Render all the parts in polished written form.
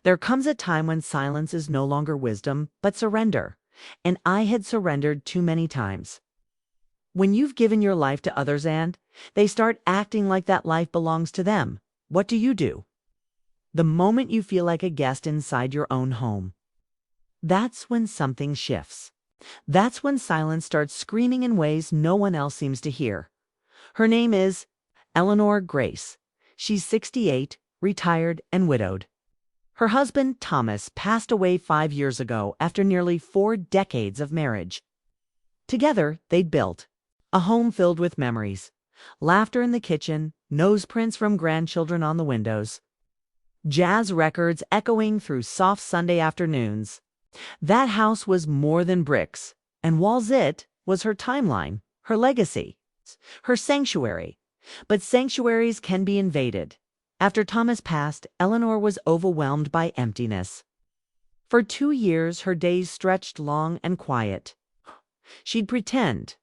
There comes a time when silence is no longer wisdom, but surrender. And I had surrendered too many times. When you've given your life to others and they start acting like that life belongs to them, what do? The moment you feel like a guest inside your own home. That's when something shifts. That's when silence starts screaming in ways no one else seems to hear. Her name is Eleanor Grace. She's 68, retired and widowed. Her husband, Thomas, passed away 5 years ago after nearly 4 decades of marriage. Together, they'd built a home filled with memories, laughter in the kitchen, nose prints from grandchildren on the windows, jazz records echoing through soft Sunday afternoons. That house was more than bricks, and walls it was her timeline, her legacy, her sanctuary. But sanctuaries can be invaded. After Thomas passed, Eleanor was overwhelmed by emptiness. For 2 years, her days stretched long and quiet. She'd pretend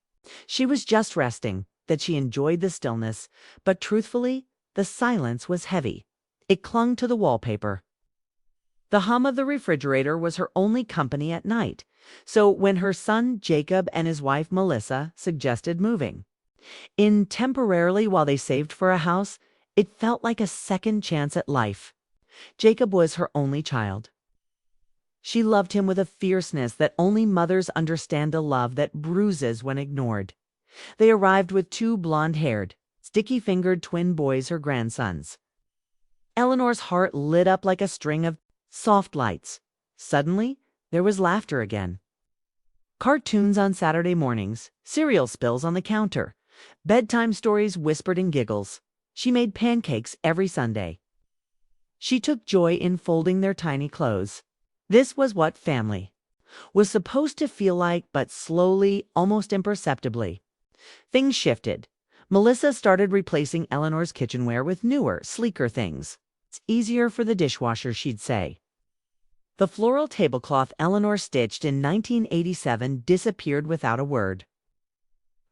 she was just resting, that she enjoyed the stillness, but truthfully, the silence was heavy. It clung to the wallpaper. The hum of the refrigerator was her only company at night, so when her son Jacob and his wife Melissa suggested moving in temporarily while they saved for a house, it felt like a second chance at life. Jacob was her only child. She loved him with a fierceness that only mothers understand, a love that bruises when ignored. They arrived with 2 blonde-haired, sticky-fingered twin boys, her grandsons. Eleanor's heart lit up like a string of soft lights. Suddenly, there was laughter again. Cartoons on Saturday mornings, cereal spills on the counter, bedtime stories whispered in giggles. She made pancakes every Sunday. She took joy in folding their tiny clothes. This was what family was supposed to feel like, but slowly, almost imperceptibly, things shifted. Melissa started replacing Eleanor's kitchenware with newer, sleeker things. It's easier for the dishwasher, she'd say. The floral tablecloth Eleanor stitched in 1987 disappeared without a word.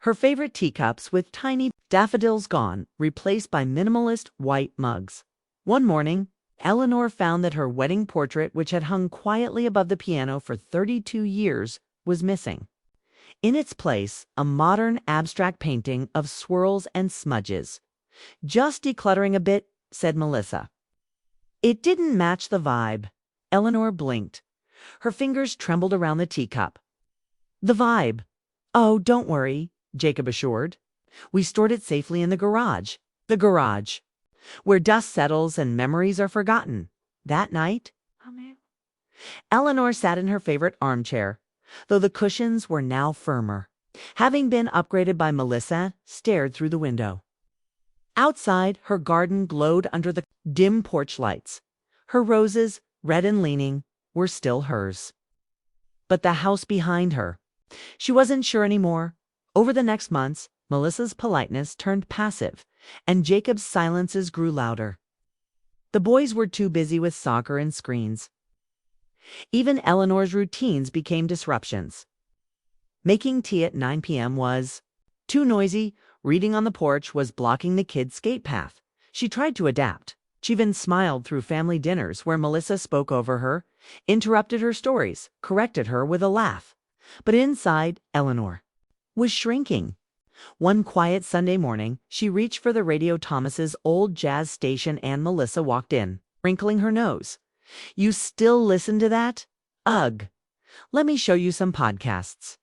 Her favorite teacups with tiny daffodils gone, replaced by minimalist white mugs. One morning, Eleanor found that her wedding portrait, which had hung quietly above the piano for 32 years, was missing. In its place, a modern abstract painting of swirls and smudges. "Just decluttering a bit," said Melissa. It didn't match the vibe. Eleanor blinked. Her fingers trembled around the teacup. "The vibe." "Oh, don't worry," Jacob assured. "We stored it safely in the garage." The garage, where dust settles and memories are forgotten. That night, Eleanor sat in her favorite armchair, though the cushions were now firmer. Having been upgraded by Melissa, stared through the window. Outside, her garden glowed under the dim porch lights. Her roses, red and leaning, were still hers. But the house behind her, she wasn't sure anymore. Over the next months, Melissa's politeness turned passive, and Jacob's silences grew louder. The boys were too busy with soccer and screens. Even Eleanor's routines became disruptions. Making tea at 9 p.m. was too noisy. Reading on the porch was blocking the kids' skate path. She tried to adapt. She even smiled through family dinners where Melissa spoke over her, interrupted her stories, corrected her with a laugh. But inside, Eleanor was shrinking. One quiet Sunday morning, she reached for the radio, Thomas's old jazz station, and Melissa walked in, wrinkling her nose. "You still listen to that? Ugh. Let me show you some podcasts."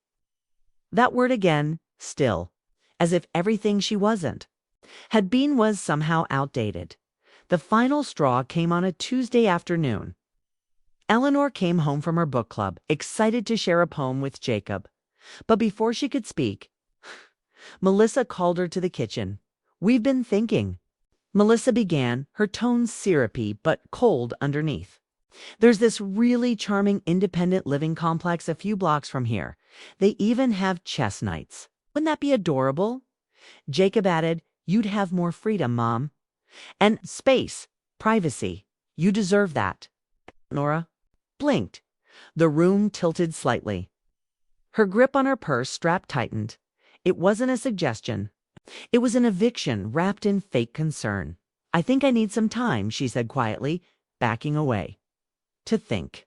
That word again, still, as if everything she had been was somehow outdated. The final straw came on a Tuesday afternoon. Eleanor came home from her book club, excited to share a poem with Jacob. But before she could speak, Melissa called her to the kitchen. "We've been thinking," Melissa began, her tones syrupy but cold underneath. "There's this really charming independent living complex a few blocks from here. They even have chess nights. Wouldn't that be adorable?" Jacob added, "You'd have more freedom, Mom. And space, privacy. You deserve that." Nora blinked. The room tilted slightly. Her grip on her purse strap tightened. It wasn't a suggestion. It was an eviction wrapped in fake concern. "I think I need some time," she said quietly, backing away. to think.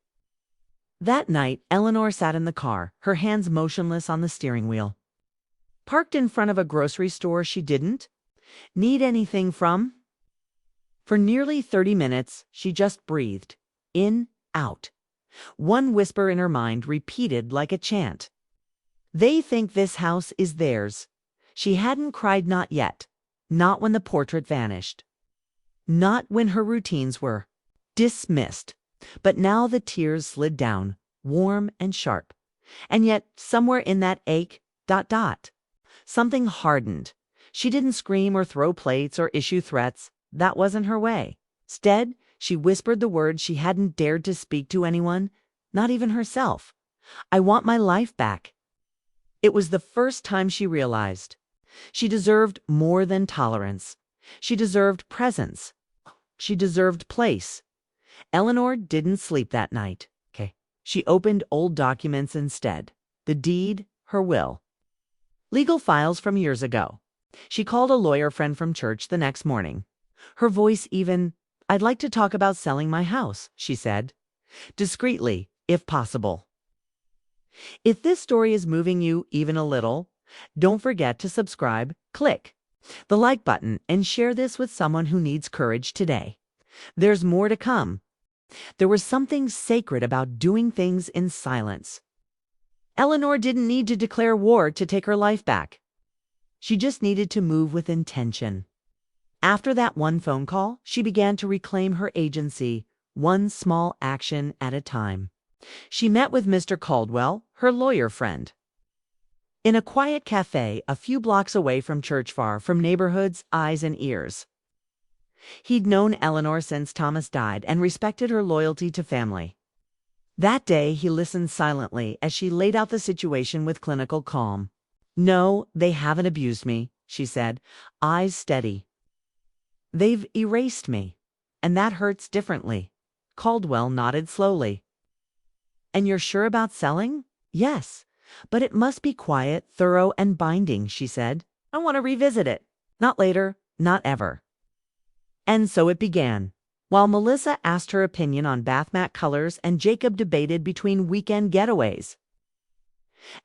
That night, Eleanor sat in the car, her hands motionless on the steering wheel. Parked in front of a grocery store she didn't need anything from. For nearly 30 minutes, she just breathed, in, out. One whisper in her mind repeated like a chant. They think this house is theirs. She hadn't cried, not yet. Not when the portrait vanished. Not when her routines were dismissed. But now the tears slid down, warm and sharp. And yet, somewhere in that ache, something hardened. She didn't scream or throw plates or issue threats. That wasn't her way. Instead, she whispered the words she hadn't dared to speak to anyone, not even herself. I want my life back. It was the first time she realized she deserved more than tolerance. She deserved presence. She deserved place. Eleanor didn't sleep that night. She opened old documents instead. The deed, her will. Legal files from years ago. She called a lawyer friend from church the next morning. Her voice even, I'd like to talk about selling my house, she said. Discreetly, if possible. If this story is moving you even a little, don't forget to subscribe, click the like button, and share this with someone who needs courage today. There's more to come. There was something sacred about doing things in silence. Eleanor didn't need to declare war to take her life back. She just needed to move with intention. After that one phone call, she began to reclaim her agency, one small action at a time. She met with Mr. Caldwell, her lawyer friend, in a quiet cafe a few blocks away from church, far from neighborhood's eyes and ears. He'd known Eleanor since Thomas died and respected her loyalty to family. That day, he listened silently as she laid out the situation with clinical calm. No, they haven't abused me, she said, eyes steady. They've erased me, and that hurts differently. Caldwell nodded slowly. And you're sure about selling? Yes, but it must be quiet, thorough, and binding, she said. I want to revisit it. Not later, not ever. And so it began. While Melissa asked her opinion on bath mat colors and Jacob debated between weekend getaways,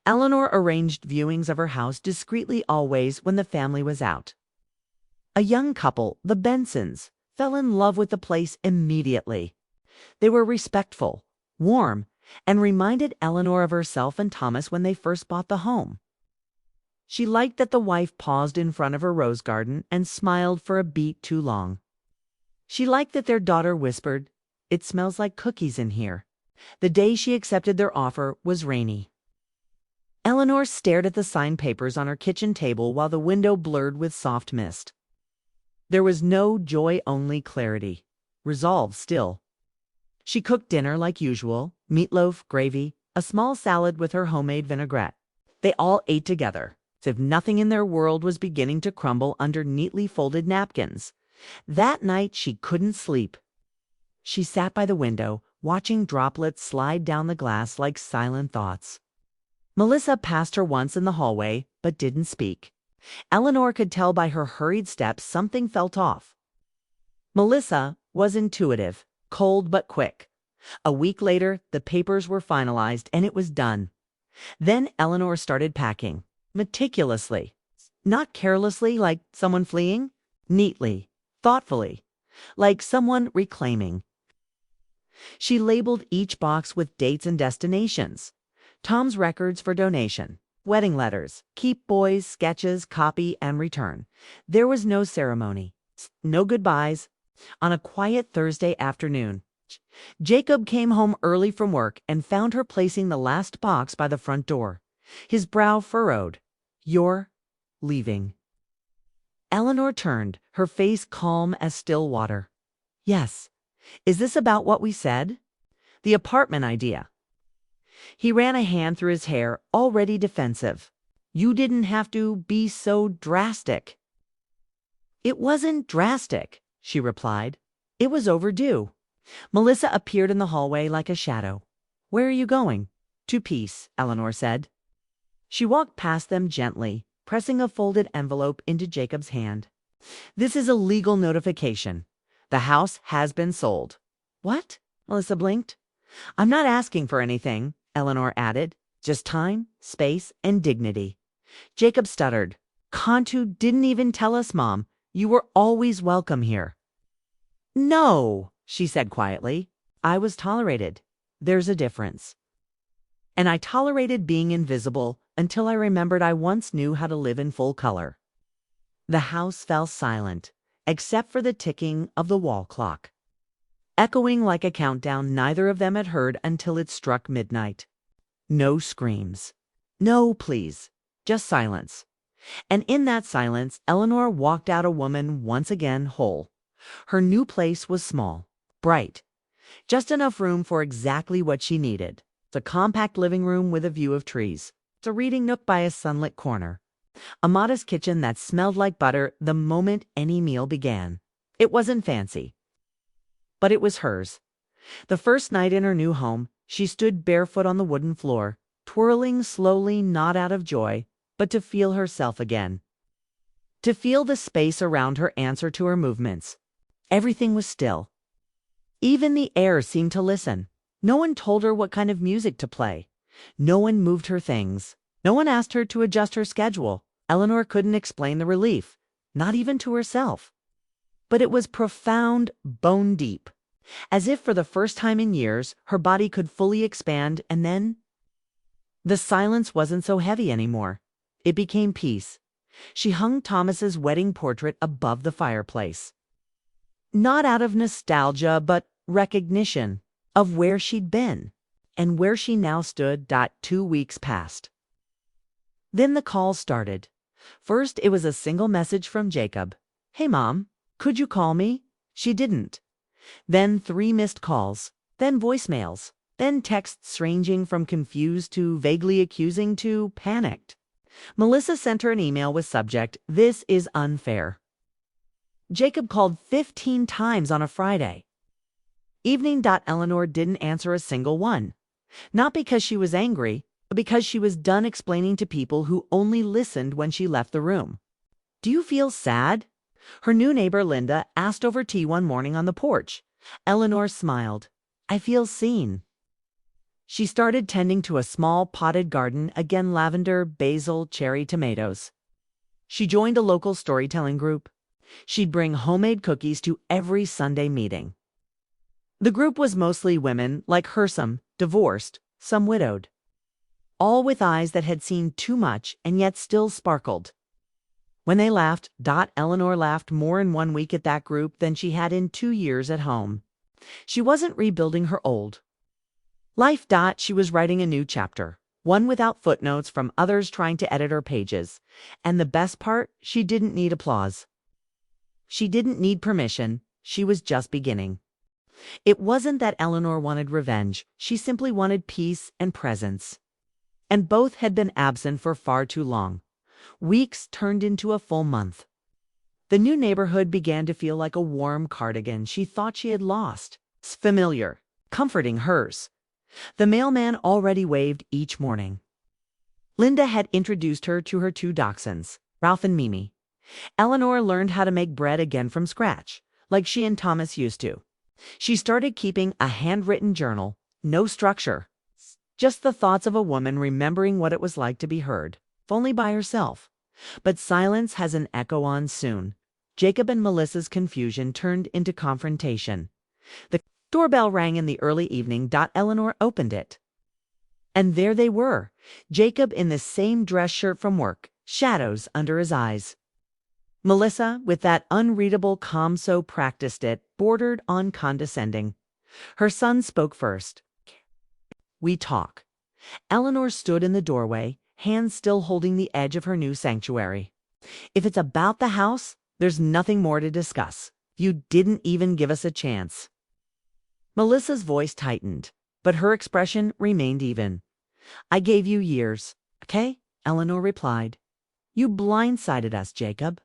Eleanor arranged viewings of her house discreetly, always when the family was out. A young couple, the Bensons, fell in love with the place immediately. They were respectful, warm, and reminded Eleanor of herself and Thomas when they first bought the home. She liked that the wife paused in front of her rose garden and smiled for a beat too long. She liked that their daughter whispered, "It smells like cookies in here." The day she accepted their offer was rainy. Eleanor stared at the signed papers on her kitchen table while the window blurred with soft mist. There was no joy, only clarity. Resolve still. She cooked dinner like usual, meatloaf, gravy, a small salad with her homemade vinaigrette. They all ate together, as if nothing in their world was beginning to crumble under neatly folded napkins. That night she couldn't sleep. She sat by the window, watching droplets slide down the glass like silent thoughts. Melissa passed her once in the hallway, but didn't speak. Eleanor could tell by her hurried steps something felt off. Melissa was intuitive, cold but quick. A week later, the papers were finalized and it was done. Then Eleanor started packing, meticulously. Not carelessly like someone fleeing, neatly, thoughtfully, like someone reclaiming. She labeled each box with dates and destinations. Tom's records for donation, wedding letters, keep boys, sketches, copy, and return. There was no ceremony, no goodbyes. On a quiet Thursday afternoon, Jacob came home early from work and found her placing the last box by the front door. His brow furrowed. "You're leaving." Eleanor turned, her face calm as still water. "Yes. Is this about what we said? The apartment idea." He ran a hand through his hair, already defensive. "You didn't have to be so drastic." "It wasn't drastic," she replied. "It was overdue." Melissa appeared in the hallway like a shadow. "Where are you going?" "To peace," Eleanor said. She walked past them gently, pressing a folded envelope into Jacob's hand. "This is a legal notification. The house has been sold." "What?" Melissa blinked. I'm not asking for anything, Eleanor added. Just time, space, and dignity. Jacob stuttered. Cantu didn't even tell us, Mom. You were always welcome here. No, she said quietly. I was tolerated. There's a difference. And I tolerated being invisible until I remembered I once knew how to live in full color. The house fell silent, except for the ticking of the wall clock. Echoing like a countdown neither of them had heard until it struck midnight. No screams. No pleas. Just silence. And in that silence, Eleanor walked out a woman once again whole. Her new place was small, bright, just enough room for exactly what she needed. A compact living room with a view of trees. A reading nook by a sunlit corner. A modest kitchen that smelled like butter the moment any meal began. It wasn't fancy, but it was hers. The first night in her new home, she stood barefoot on the wooden floor, twirling slowly, not out of joy, but to feel herself again. To feel the space around her answer to her movements. Everything was still. Even the air seemed to listen. No one told her what kind of music to play. No one moved her things. No one asked her to adjust her schedule. Eleanor couldn't explain the relief, not even to herself. But it was profound, bone deep. As if for the first time in years, her body could fully expand, and then the silence wasn't so heavy anymore. It became peace. She hung Thomas's wedding portrait above the fireplace. Not out of nostalgia, but recognition of where she'd been and where she now stood. 2 weeks passed. Then the calls started. First, it was a single message from Jacob. Hey, Mom, could you call me? She didn't. Then 3 missed calls, then voicemails, then texts ranging from confused to vaguely accusing to panicked. Melissa sent her an email with subject, "This is unfair." Jacob called 15 times on a Friday. Evening. Eleanor didn't answer a single one. Not because she was angry, but because she was done explaining to people who only listened when she left the room. Do you feel sad? Her new neighbor Linda asked over tea one morning on the porch. Eleanor smiled. I feel seen. She started tending to a small potted garden, again lavender, basil, cherry tomatoes. She joined a local storytelling group. She'd bring homemade cookies to every Sunday meeting. The group was mostly women, like her, some divorced, some widowed. All with eyes that had seen too much and yet still sparkled. When they laughed, Eleanor laughed more in 1 week at that group than she had in 2 years at home. She wasn't rebuilding her old life. She was writing a new chapter, one without footnotes from others trying to edit her pages. And the best part, she didn't need applause. She didn't need permission. She was just beginning. It wasn't that Eleanor wanted revenge. She simply wanted peace and presence. And both had been absent for far too long. Weeks turned into a full month. The new neighborhood began to feel like a warm cardigan she thought she had lost. Familiar, comforting hers. The mailman already waved each morning. Linda had introduced her to her 2 dachshunds, Ralph and Mimi. Eleanor learned how to make bread again from scratch, like she and Thomas used to. She started keeping a handwritten journal, no structure. Just the thoughts of a woman remembering what it was like to be heard, if only by herself. But silence has an echo on soon. Jacob and Melissa's confusion turned into confrontation. The doorbell rang in the early evening. Eleanor opened it. And there they were, Jacob in the same dress shirt from work, shadows under his eyes. Melissa, with that unreadable calm so practiced it, bordered on condescending. Her son spoke first. We talk. Eleanor stood in the doorway, hands still holding the edge of her new sanctuary. If it's about the house, there's nothing more to discuss. You didn't even give us a chance. Melissa's voice tightened, but her expression remained even. I gave you years, okay? Eleanor replied. You blindsided us, Jacob.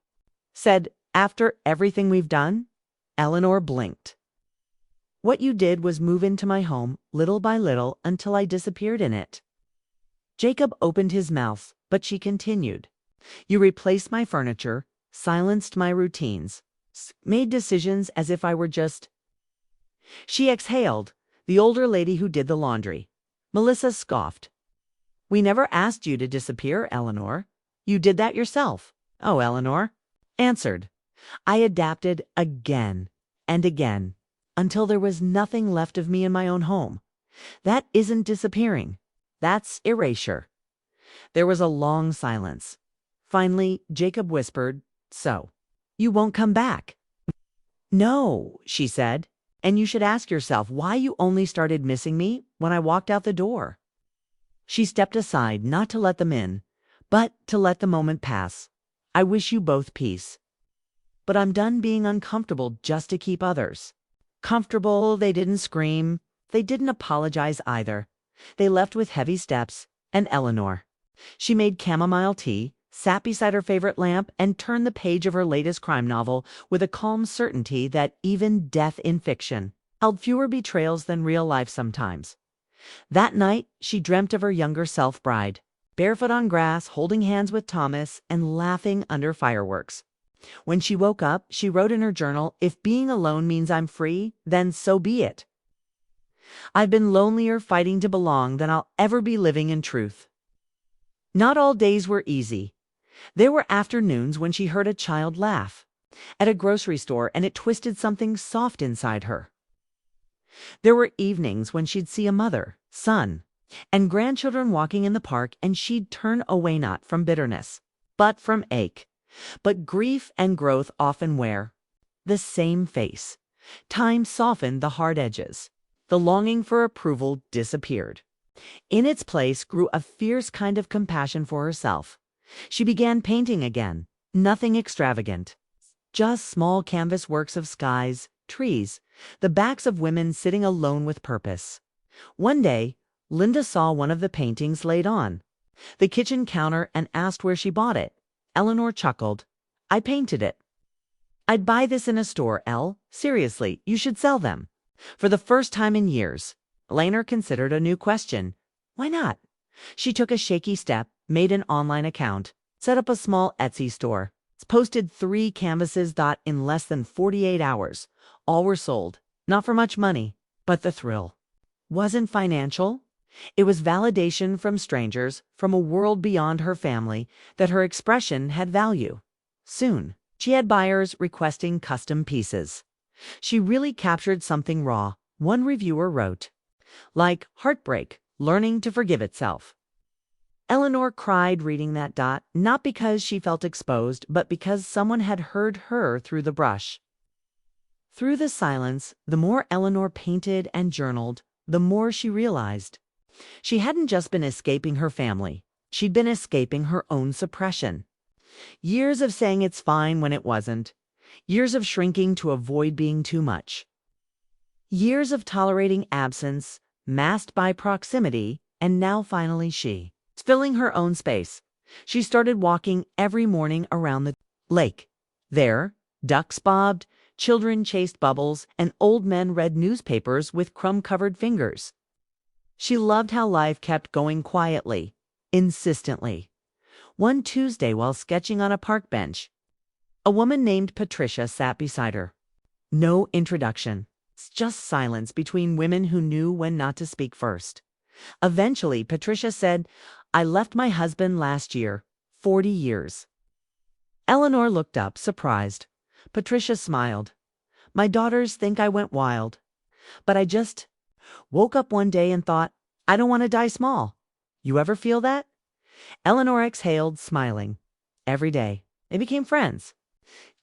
Said, after everything we've done? Eleanor blinked. What you did was move into my home, little by little, until I disappeared in it. Jacob opened his mouth, but she continued. You replaced my furniture, silenced my routines, made decisions as if I were just... She exhaled, the older lady who did the laundry. Melissa scoffed. We never asked you to disappear, Eleanor. You did that yourself. Oh, Eleanor answered. I adapted again and again until there was nothing left of me in my own home. That isn't disappearing. That's erasure. There was a long silence. Finally, Jacob whispered, So, you won't come back? No, she said, and you should ask yourself why you only started missing me when I walked out the door. She stepped aside, not to let them in, but to let the moment pass. I wish you both peace. But I'm done being uncomfortable just to keep others comfortable. They didn't scream. They didn't apologize either. They left with heavy steps, and Eleanor. She made chamomile tea, sat beside her favorite lamp, and turned the page of her latest crime novel with a calm certainty that even death in fiction held fewer betrayals than real life sometimes. That night, she dreamt of her younger self bride, barefoot on grass, holding hands with Thomas, and laughing under fireworks. When she woke up, she wrote in her journal, If being alone means I'm free, then so be it. I've been lonelier fighting to belong than I'll ever be living in truth. Not all days were easy. There were afternoons when she heard a child laugh at a grocery store, and it twisted something soft inside her. There were evenings when she'd see a mother, son, and grandchildren walking in the park, and she'd turn away not from bitterness, but from ache. But grief and growth often wear the same face. Time softened the hard edges. The longing for approval disappeared. In its place grew a fierce kind of compassion for herself. She began painting again, nothing extravagant, just small canvas works of skies, trees, the backs of women sitting alone with purpose. One day, Linda saw one of the paintings laid on the kitchen counter and asked where she bought it. Eleanor chuckled. I painted it. I'd buy this in a store, Elle. Seriously, you should sell them. For the first time in years, Laner considered a new question. Why not? She took a shaky step, made an online account, set up a small Etsy store, posted 3 canvases. In less than 48 hours, all were sold. Not for much money, but the thrill wasn't financial. It was validation from strangers, from a world beyond her family, that her expression had value. Soon, she had buyers requesting custom pieces. She really captured something raw, one reviewer wrote. Like heartbreak, learning to forgive itself. Eleanor cried reading that. Not because she felt exposed, but because someone had heard her through the brush. Through the silence, the more Eleanor painted and journaled, the more she realized. She hadn't just been escaping her family. She'd been escaping her own suppression. Years of saying it's fine when it wasn't. Years of shrinking to avoid being too much. Years of tolerating absence, masked by proximity, and now finally she, filling her own space. She started walking every morning around the lake. There, ducks bobbed, children chased bubbles, and old men read newspapers with crumb-covered fingers. She loved how life kept going quietly, insistently. One Tuesday, while sketching on a park bench, a woman named Patricia sat beside her. No introduction, just silence between women who knew when not to speak first. Eventually, Patricia said, I left my husband last year, 40 years. Eleanor looked up, surprised. Patricia smiled. My daughters think I went wild. But I just woke up one day and thought, I don't want to die small. You ever feel that? Eleanor exhaled, smiling. Every day. They became friends.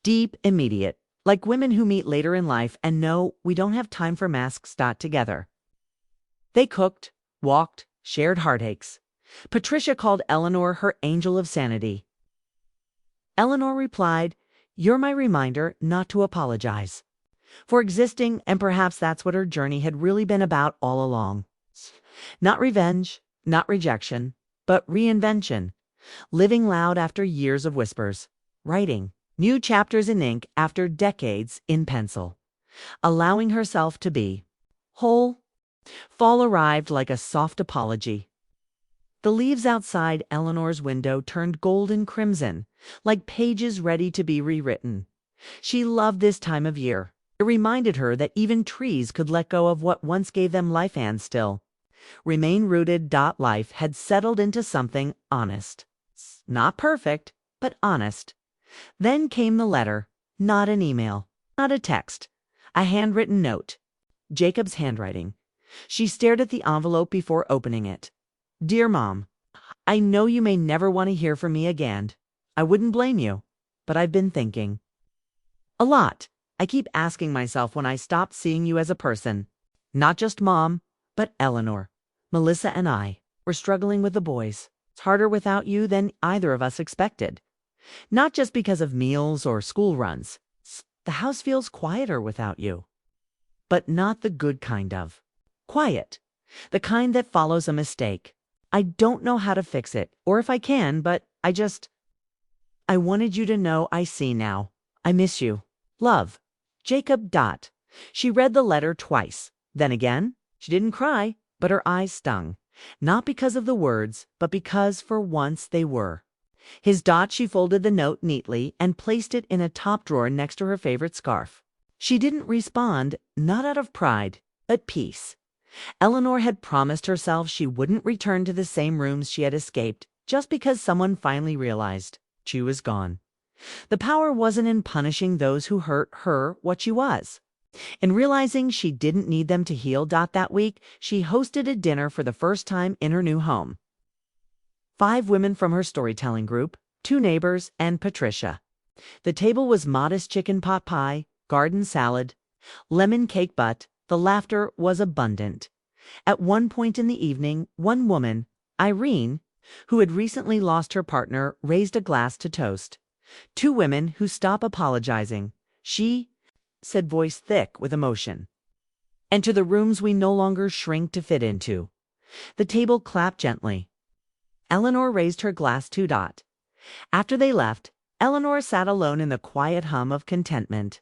Deep, immediate, like women who meet later in life and know we don't have time for masks. Together. They cooked, walked, shared heartaches. Patricia called Eleanor her angel of sanity. Eleanor replied, You're my reminder not to apologize for existing, and perhaps that's what her journey had really been about all along. Not revenge, not rejection, but reinvention. Living loud after years of whispers. Writing new chapters in ink after decades in pencil. Allowing herself to be whole. Fall arrived like a soft apology. The leaves outside Eleanor's window turned golden crimson, like pages ready to be rewritten. She loved this time of year. It reminded her that even trees could let go of what once gave them life and still remain rooted. Life had settled into something honest. Not perfect, but honest. Then came the letter, not an email, not a text, a handwritten note. Jacob's handwriting. She stared at the envelope before opening it. Dear Mom, I know you may never want to hear from me again. I wouldn't blame you, but I've been thinking. A lot. I keep asking myself when I stopped seeing you as a person. Not just Mom, but Eleanor, Melissa and I. We're struggling with the boys. It's harder without you than either of us expected. Not just because of meals or school runs. The house feels quieter without you. But not the good kind of. Quiet. The kind that follows a mistake. I don't know how to fix it, or if I can, but I wanted you to know I see now. I miss you. Love. Jacob. She read the letter twice. Then again, she didn't cry, but her eyes stung. Not because of the words, but because for once they were. His. She folded the note neatly and placed it in a top drawer next to her favorite scarf. She didn't respond, not out of pride, but peace. Eleanor had promised herself she wouldn't return to the same rooms she had escaped just because someone finally realized she was gone. The power wasn't in punishing those who hurt her what she was. In realizing she didn't need them to heal. That week, she hosted a dinner for the first time in her new home. 5 women from her storytelling group, 2 neighbors, and Patricia. The table was modest chicken pot pie, garden salad, lemon cake, but the laughter was abundant. At one point in the evening, one woman, Irene, who had recently lost her partner, raised a glass to toast. 2 women who stop apologizing. She said, voice thick with emotion. Enter the rooms we no longer shrink to fit into. The table clapped gently. Eleanor raised her glass too. After they left, Eleanor sat alone in the quiet hum of contentment.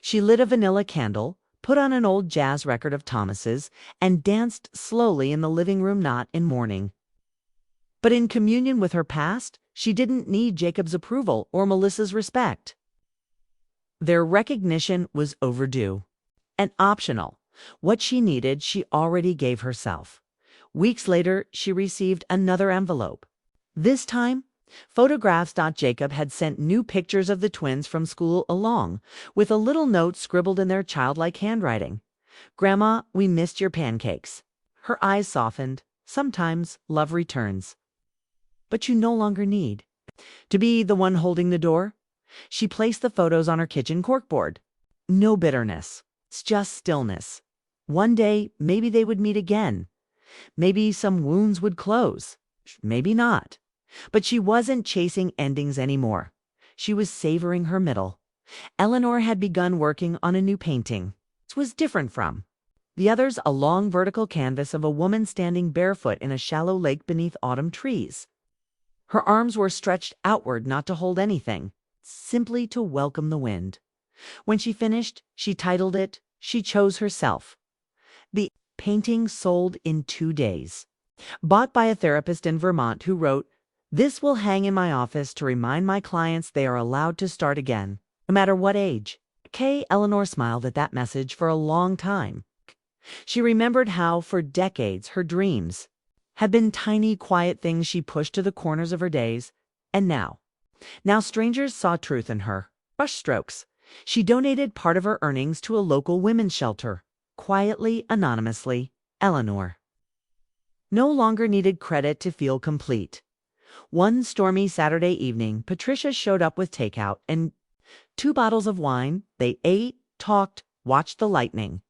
She lit a vanilla candle, put on an old jazz record of Thomas's, and danced slowly in the living room, not in mourning, but in communion with her past. She didn't need Jacob's approval or Melissa's respect. Their recognition was overdue and optional. What she needed, she already gave herself. Weeks later, she received another envelope. This time, photographs. Jacob had sent new pictures of the twins from school along with a little note scribbled in their childlike handwriting. Grandma, we missed your pancakes. Her eyes softened. Sometimes love returns. But you no longer need to be the one holding the door. She placed the photos on her kitchen corkboard. No bitterness. It's just stillness. One day, maybe they would meet again. Maybe some wounds would close. Maybe not. But she wasn't chasing endings anymore. She was savoring her middle. Eleanor had begun working on a new painting. It was different from the others, a long vertical canvas of a woman standing barefoot in a shallow lake beneath autumn trees. Her arms were stretched outward, not to hold anything, simply to welcome the wind. When she finished, she titled it, She Chose Herself. The painting sold in 2 days. Bought by a therapist in Vermont who wrote, "This will hang in my office to remind my clients they are allowed to start again, no matter what age." Eleanor smiled at that message for a long time. She remembered how, for decades, her dreams had been tiny, quiet things she pushed to the corners of her days. And now strangers saw truth in her. Brushstrokes. She donated part of her earnings to a local women's shelter. Quietly, anonymously, Eleanor no longer needed credit to feel complete. One stormy Saturday evening, Patricia showed up with takeout and 2 bottles of wine. They ate, talked, watched the lightning.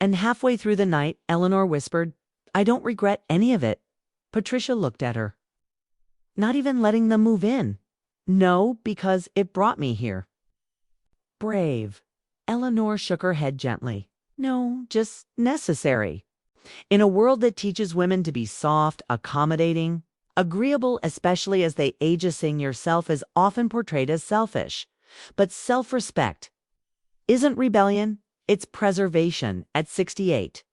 And halfway through the night, Eleanor whispered, "I don't regret any of it." Patricia looked at her. "Not even letting them move in?" "No, because it brought me here." Brave. Eleanor shook her head gently. "No, just necessary. In a world that teaches women to be soft, accommodating, agreeable, especially as they age, seeing yourself is often portrayed as selfish. But self-respect isn't rebellion, it's preservation." At 68,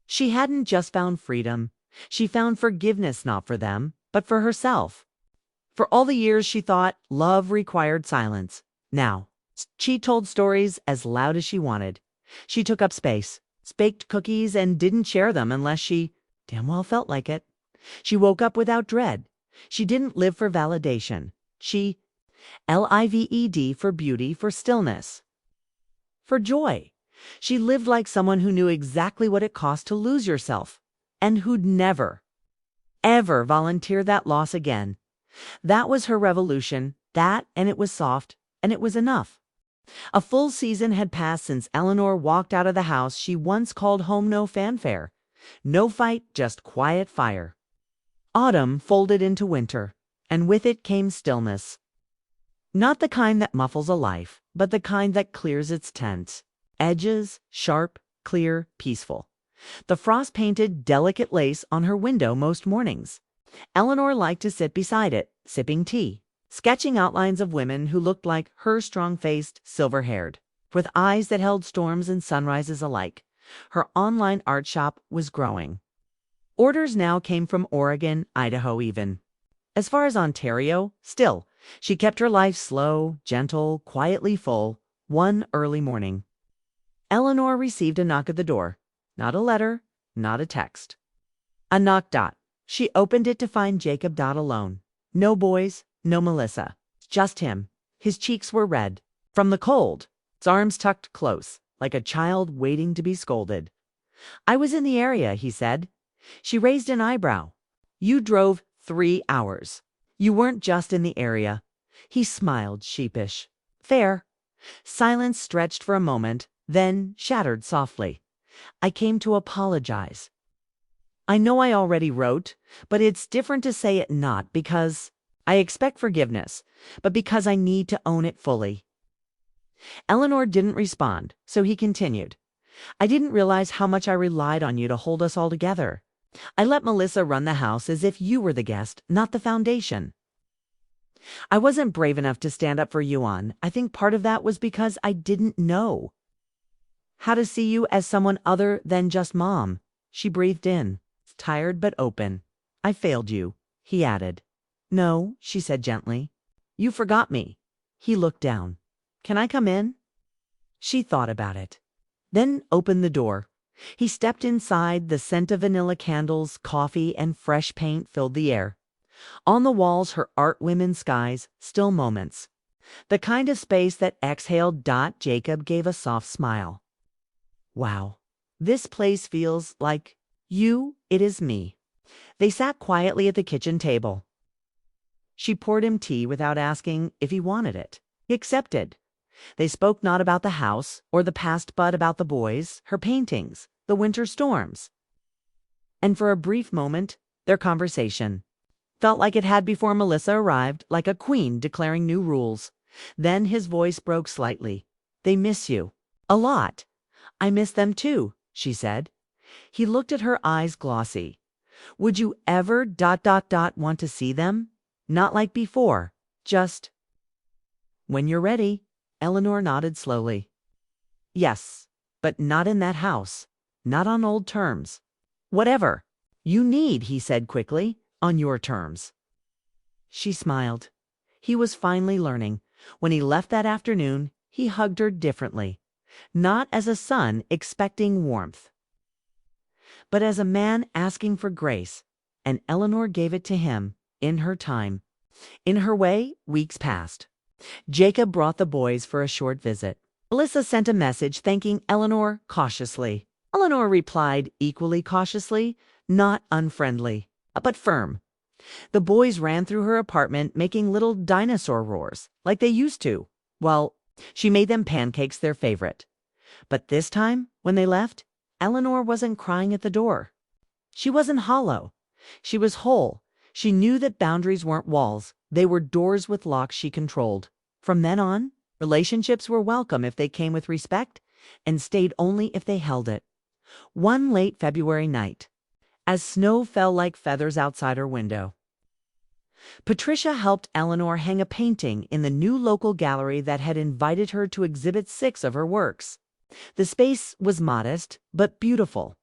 she hadn't just found freedom. She found forgiveness, not for them, but for herself. For all the years she thought love required silence. Now, She told stories as loud as she wanted. She took up space, baked cookies, and didn't share them unless she damn well felt like it. She woke up without dread. She didn't live for validation. She lived for beauty, for stillness, for joy. She lived like someone who knew exactly what it cost to lose yourself and who'd never, ever volunteer that loss again. That was her revolution, that, and it was soft, and it was enough. A full season had passed since Eleanor walked out of the house she once called home. No fanfare, no fight, just quiet fire. Autumn folded into winter, and with it came stillness. Not the kind that muffles a life, but the kind that clears its tents. Edges, sharp, clear, peaceful. The frost-painted, delicate lace on her window most mornings. Eleanor liked to sit beside it, sipping tea, sketching outlines of women who looked like her, strong-faced, silver-haired, with eyes that held storms and sunrises alike. Her online art shop was growing. Orders now came from Oregon, Idaho even. As far as Ontario, still, she kept her life slow, gentle, quietly full. One early morning, Eleanor received a knock at the door. Not a letter, not a text. A knock. She opened it to find Jacob alone. No boys, no Melissa. Just him. His cheeks were red from the cold, his arms tucked close, like a child waiting to be scolded. "I was in the area," he said. She raised an eyebrow. "You drove 3 hours. You weren't just in the area." He smiled, sheepish. "Fair." Silence stretched for a moment, then shattered softly. "I came to apologize. I know I already wrote, but it's different to say it, not because I expect forgiveness, but because I need to own it fully." Eleanor didn't respond, so he continued. "I didn't realize how much I relied on you to hold us all together. I let Melissa run the house as if you were the guest, not the foundation. I wasn't brave enough to stand up for you. I think part of that was because I didn't know how to see you as someone other than just mom." She breathed in, tired but open. "I failed you," he added. "No," she said gently. "You forgot me." He looked down. "Can I come in?" She thought about it, then opened the door. He stepped inside. The scent of vanilla candles, coffee, and fresh paint filled the air. On the walls, her art, women's skies, still moments. The kind of space that exhaled. Jacob gave a soft smile. "Wow, this place feels like you. It is me." They sat quietly at the kitchen table. She poured him tea without asking if he wanted it. He accepted. They spoke not about the house or the past, but about the boys, her paintings, the winter storms. And for a brief moment, their conversation felt like it had before Melissa arrived, like a queen declaring new rules. Then his voice broke slightly. "They miss you. A lot." "I miss them too," she said. He looked at her, eyes glossy. "Would you ever want to see them? Not like before, just when you're ready." Eleanor nodded slowly. "Yes, but not in that house. Not on old terms." "Whatever you need," he said quickly, "on your terms." She smiled. He was finally learning. When he left that afternoon, he hugged her differently. Not as a son expecting warmth, but as a man asking for grace, and Eleanor gave it to him in her time. In her way, weeks passed. Jacob brought the boys for a short visit. Melissa sent a message thanking Eleanor cautiously. Eleanor replied equally cautiously, not unfriendly, but firm. The boys ran through her apartment making little dinosaur roars, like they used to. Well, she made them pancakes, their favorite. But this time, when they left, Eleanor wasn't crying at the door. She wasn't hollow. She was whole. She knew that boundaries weren't walls. They were doors with locks she controlled. From then on, relationships were welcome if they came with respect, and stayed only if they held it. One late February night, as snow fell like feathers outside her window, Patricia helped Eleanor hang a painting in the new local gallery that had invited her to exhibit 6 of her works. The space was modest, but beautiful.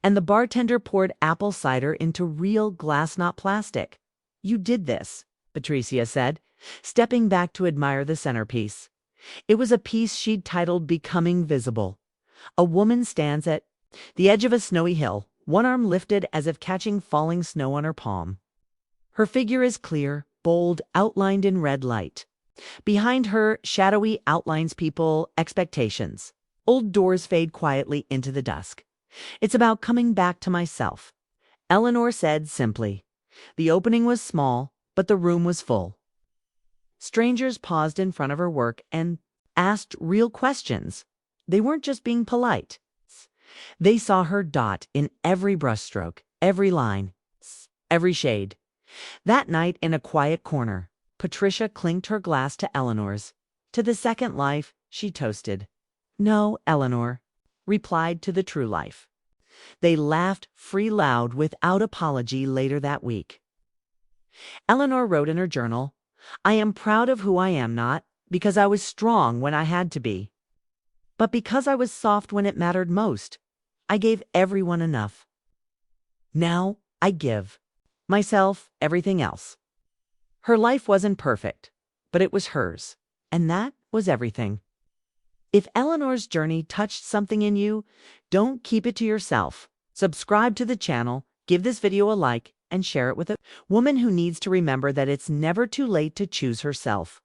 And the bartender poured apple cider into real glass, not plastic. "You did this," Patricia said, stepping back to admire the centerpiece. It was a piece she'd titled Becoming Visible. A woman stands at the edge of a snowy hill, one arm lifted as if catching falling snow on her palm. Her figure is clear, bold, outlined in red light. Behind her, shadowy outlines people, expectations. Old doors fade quietly into the dusk. It's about coming back to myself. Eleanor said simply. The opening was small, but the room was full. Strangers paused in front of her work and asked real questions. They weren't just being polite. They saw her dot in every brushstroke, every line, every shade. That night, in a quiet corner, Patricia clinked her glass to Eleanor's. To the second life, she toasted. No, Eleanor, replied to the true life. They laughed free loud without apology later that week. Eleanor wrote in her journal, I am proud of who I am not because I was strong when I had to be, but because I was soft when it mattered most. I gave everyone enough. Now I give. Myself, everything else. Her life wasn't perfect, but it was hers, and that was everything. If Eleanor's journey touched something in you, don't keep it to yourself. Subscribe to the channel, give this video a like, and share it with a woman who needs to remember that it's never too late to choose herself.